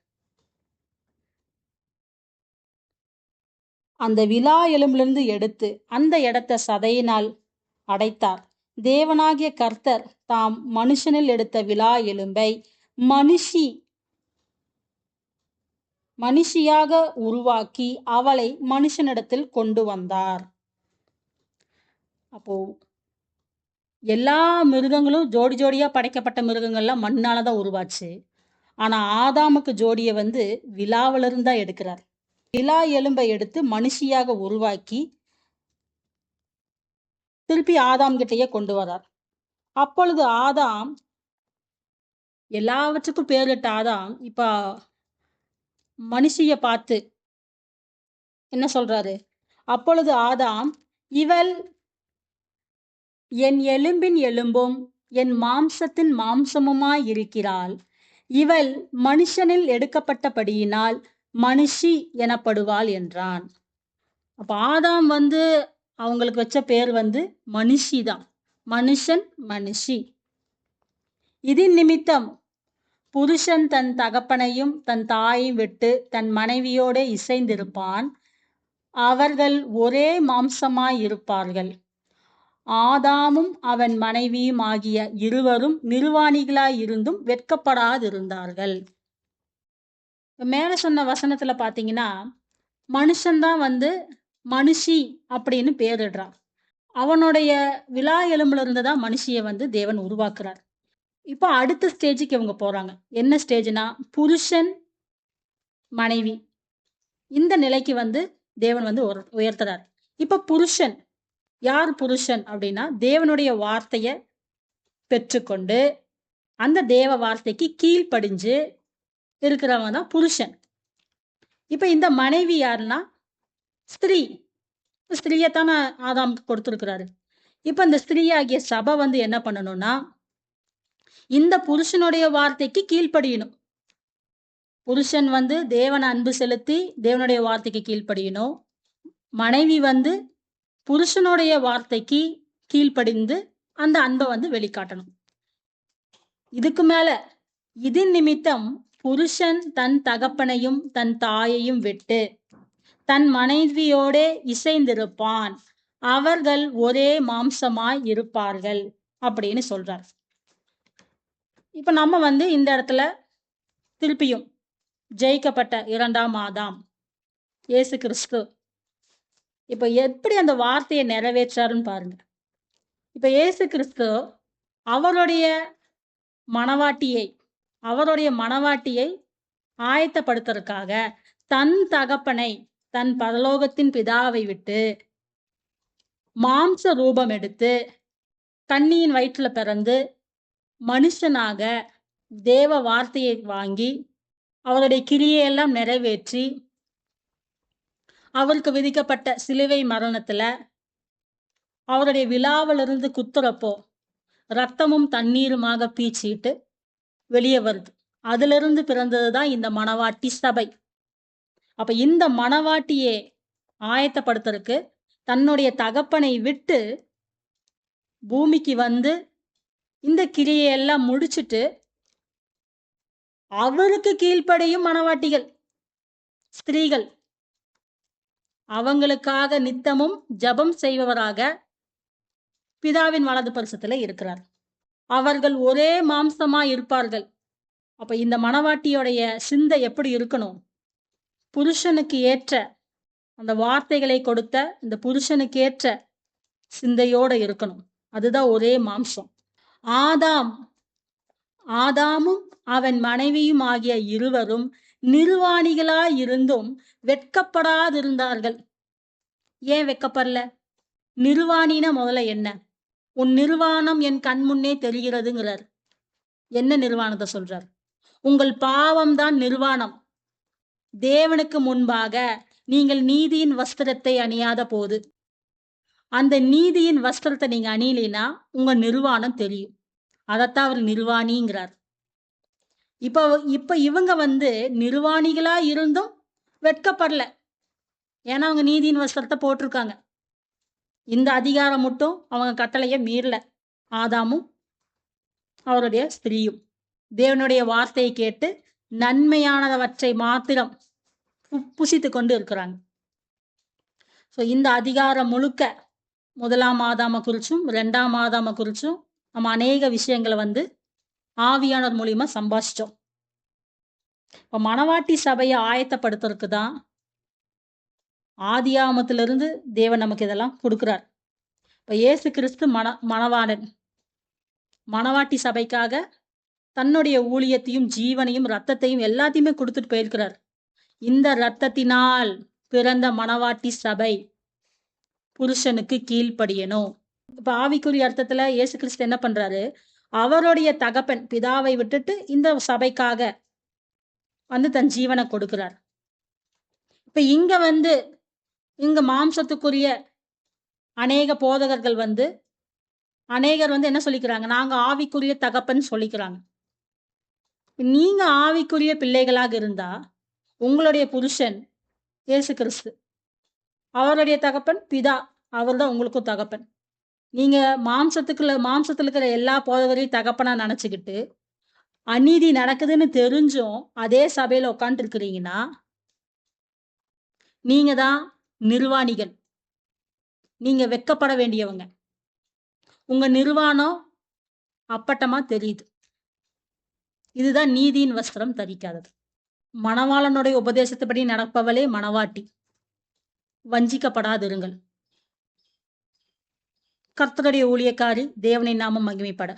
அந்த விலா எலும்பிலிருந்து எடுத்து அந்த இடத்தை சதையினால் அடைத்தார். தேவனாகிய கர்த்தர் தாம் மனுஷனில் எடுத்த விலா எலும்பை மனுஷியாக உருவாக்கி அவளை மனுஷனிடத்தில் கொண்டு வந்தார். அப்போ எல்லா மிருகங்களும் ஜோடி ஜோடியா படைக்கப்பட்ட மிருகங்கள்லாம் மண்ணாலதான் உருவாச்சு. ஆனா ஆதாமுக்கு ஜோடியை வந்து விலாவிலிருந்து தான் எடுக்கிறார். விலா எலும்பை எடுத்து மனுஷியாக உருவாக்கி திருப்பி ஆதாம் கிட்டயே கொண்டு வரார். அப்பொழுது ஆதாம், எல்லாவற்றுக்கும் பேரிட்ட ஆதாம் இப்ப மனுஷிய பார்த்து என்ன சொல்றாரு? அப்பொழுது ஆதாம், இவள் என் எலும்பின் எலும்பும் என் மாம்சத்தின் மாம்சமுமாய் இருக்கிறாள். இவள் மனுஷனில் எடுக்கப்பட்டபடியினால் மனுஷி எனப்படுவாள் என்றான். அப்ப ஆதாம் வந்து அவங்களுக்கு வச்ச பேர் வந்து மனுஷி தான். மனுஷன், மனுஷி. இதின் நிமித்தம் புருஷன் தன் தகப்பனையும் தன் தாயையும் விட்டு தன் மனைவியோட இசைந்திருப்பான், அவர்கள் ஒரே மாம்சமாய் இருப்பார்கள். ஆதாமும் அவன் மனைவியும் ஆகிய இருவரும் நிர்வாணிகளாய் இருந்தும் வெட்கப்படாதிருந்தார்கள். மேல சொன்ன வசனத்துல பாத்தீங்கன்னா, மனுஷன்தான் வந்து மனுஷி அப்படின்னு பேரிடுறான். அவனுடைய விலா எலும்புல இருந்துதான் மனுஷிய வந்து தேவன் உருவாக்குறார். இப்போ அடுத்த ஸ்டேஜுக்கு இவங்க போறாங்க. என்ன ஸ்டேஜ்னா, புருஷன் மனைவி இந்த நிலைக்கு வந்து தேவன் வந்து உயர்த்துறார். இப்ப புருஷன், யார் புருஷன் அப்படின்னா, தேவனுடைய வார்த்தைய பெற்றுக்கொண்டு அந்த தேவ வார்த்தைக்கு கீழ்ப்படிஞ்சு இருக்கிறவங்க தான் புருஷன். இப்ப இந்த மனைவி யாருன்னா ஸ்திரீ. ஸ்திரீயத்தான ஆதாமுக்கு கொடுத்திருக்கிறாரு. இப்ப இந்த ஸ்திரீயாகிய சபை வந்து என்ன பண்ணணும்னா, இந்த புருஷனுடைய வார்த்தைக்கு கீழ்ப்படியணும். புருஷன் வந்து தேவனை அன்பு செலுத்தி தேவனுடைய வார்த்தைக்கு கீழ்ப்படியணும். மனைவி வந்து புருஷனுடைய வார்த்தைக்கு கீழ்ப்படிந்து அந்த அன்பை வந்து வெளிக்காட்டணும். இதுக்கு மேல இதன் நிமித்தம் புருஷன் தன் தகப்பனையும் தன் தாயையும் விட்டு தன் மனைவியோடே இசைந்திருப்பான், அவர்கள் ஒரே மாம்சமாய் இருப்பார்கள் அப்படின்னு சொல்றார். இப்ப நம்ம வந்து இந்த இடத்துல திருப்பியும் ஜெயிக்கப்பட்ட 2ஆம் ஆதாம் இயேசு கிறிஸ்து இப்ப எப்படி அந்த வார்த்தையை நிறைவேற்றாருன்னு பாருங்க. இப்ப இயேசு கிறிஸ்து அவருடைய மணவாட்டியை ஆயத்தப்படுத்துறதுக்காக தன் தகப்பனை, தன் பரலோகத்தின் பிதாவை விட்டு மாம்ச ரூபம் எடுத்து கன்னியின் வயிற்றுல பிறந்து மனுஷனாக தேவ வார்த்தையை வாங்கி அவருடைய கிரியையெல்லாம் நிறைவேற்றி அவருக்கு விதிக்கப்பட்ட சிலுவை மரணத்துல அவருடைய விழாவிலிருந்து குத்துறப்போ ரத்தமும் தண்ணீருமாக பீச்சிட்டு வெளியே வருது. அதிலிருந்து பிறந்ததுதான் இந்த மணவாட்டி சபை. அப்ப இந்த மணவாட்டியை ஆயத்தப்படுத்துறதுக்கு தன்னுடைய தகப்பனை விட்டு பூமிக்கு வந்து இந்த கிரியையெல்லாம் முடிச்சிட்டு அவருக்கு கீழ்ப்படியும் மணவாட்டிகள், ஸ்திரீகள், அவங்களுக்காக நித்தமும் ஜபம் செய்பவராக பிதாவின் வலது பரிசத்துல இருக்கிறார். அவர்கள் ஒரே மாம்சமா இருப்பார்கள். அப்ப இந்த மணவாட்டியோடைய சிந்தை எப்படி இருக்கணும்? புருஷனுக்கு ஏற்ற அந்த வார்த்தைகளை கொடுத்த இந்த புருஷனுக்கு ஏற்ற சிந்தையோட இருக்கணும். அதுதான் ஒரே மாம்சம். ஆதாமும் அவன் மனைவியும் ஆகிய இருவரும் நிர்வாணிகளாய் இருந்தும் வெட்கப்படாதிருந்தார்கள். ஏன் வெட்கப்படல? நிர்வாணினா முதல்ல என்ன? உன் நிர்வாணம் என் கண் முன்னே தெரிகிறதுங்கிறார். என்ன நிர்வாணத்தை சொல்றார்? உங்கள் பாவம்தான் நிர்வாணம். தேவனுக்கு முன்பாக நீங்கள் நீதியின் வஸ்திரத்தை அணியாத போது, அந்த நீதியின் வஸ்திரத்தை நீங்க அணியலைன்னா உங்க நிர்வாணம் தெரியும். அதத்தான் அவர் நிர்வாணிங்கிறார். இப்ப இவங்க வந்து நிர்வாணிகளா இருந்தும் வெட்கப்படல. ஏன்னா அவங்க நீதியின் வஸ்திரத்தை போட்டிருக்காங்க. இந்த அதிகாரம் மட்டும் அவங்க கட்டளைய மீறல. ஆதாமும் அவருடைய ஸ்திரீயும் தேவனுடைய வார்த்தையை கேட்டு நன்மையானவற்றை மாத்திரம் புசித்து கொண்டு இருக்கிறாங்க. இந்த அதிகாரம் முழுக்க 1ஆம் ஆதாம குறிச்சும் 2ஆம் ஆதாம குறிச்சும் நம்ம அநேக விஷயங்களை வந்து ஆவியானவர் மூலியமா சம்பாஷிச்சோம். இப்ப மணவாட்டி சபையை ஆயத்தப்படுத்துறதுக்கு தான் ஆதியாமத்திலிருந்து தேவன் நமக்கு இதெல்லாம் கொடுக்கிறார். இப்ப இயேசு கிறிஸ்து மணவாளன் மணவாட்டி சபைக்காக தன்னுடைய ஊழியத்தையும் ஜீவனையும் ரத்தத்தையும் எல்லாத்தையுமே கொடுத்துட்டு போயிருக்கிறார். இந்த ரத்தத்தினால் பிறந்த மணவாட்டி சபை புருஷனுக்கு கீழ்ப்படியணும். இப்ப ஆவிக்குரிய அர்த்தத்துல இயேசு கிறிஸ்து என்ன பண்றாரு? அவருடைய தகப்பன் பிதாவை விட்டுட்டு இந்த சபைக்காக வந்து தன் ஜீவனை கொடுக்கிறார். இப்ப இங்க மாம்சத்துக்குரிய அநேக போதகர்கள் வந்து அநேகர் வந்து என்ன சொல்லிக்கிறாங்க? நாங்க ஆவிக்குரிய தகப்பன் சொல்லிக்கிறாங்க. நீங்க ஆவிக்குரிய பிள்ளைகளாக இருந்தா உங்களுடைய புருஷன் இயேசு கிறிஸ்து, அவருடைய தகப்பன் பிதா, அவர் தான் உங்களுக்கும் தகப்பன். நீங்க மாம்சத்துல இருக்கிற எல்லா போதகரையும் தகப்பனா நினைச்சுக்கிட்டு அநீதி நடக்குதுன்னு தெரிஞ்சும் அதே சபையில உட்காந்து இருக்கிறீங்கன்னா நீங்க தான் நிர்வாணிகள். நீங்க வெட்கப்பட வேண்டியவங்க. உங்க நிர்வாணம் அப்பட்டமா தெரியுது. இதுதான் நீதியின் வஸ்திரம் தரிக்காதது. மணவாளனுடைய உபதேசத்துப்படி நடப்பவளே மணவாட்டி. வஞ்சிக்கப்படாதிருங்கள். கர்த்தருடைய ஊழியக்காரி தேவனின் நாமம் மகிமைப்பட.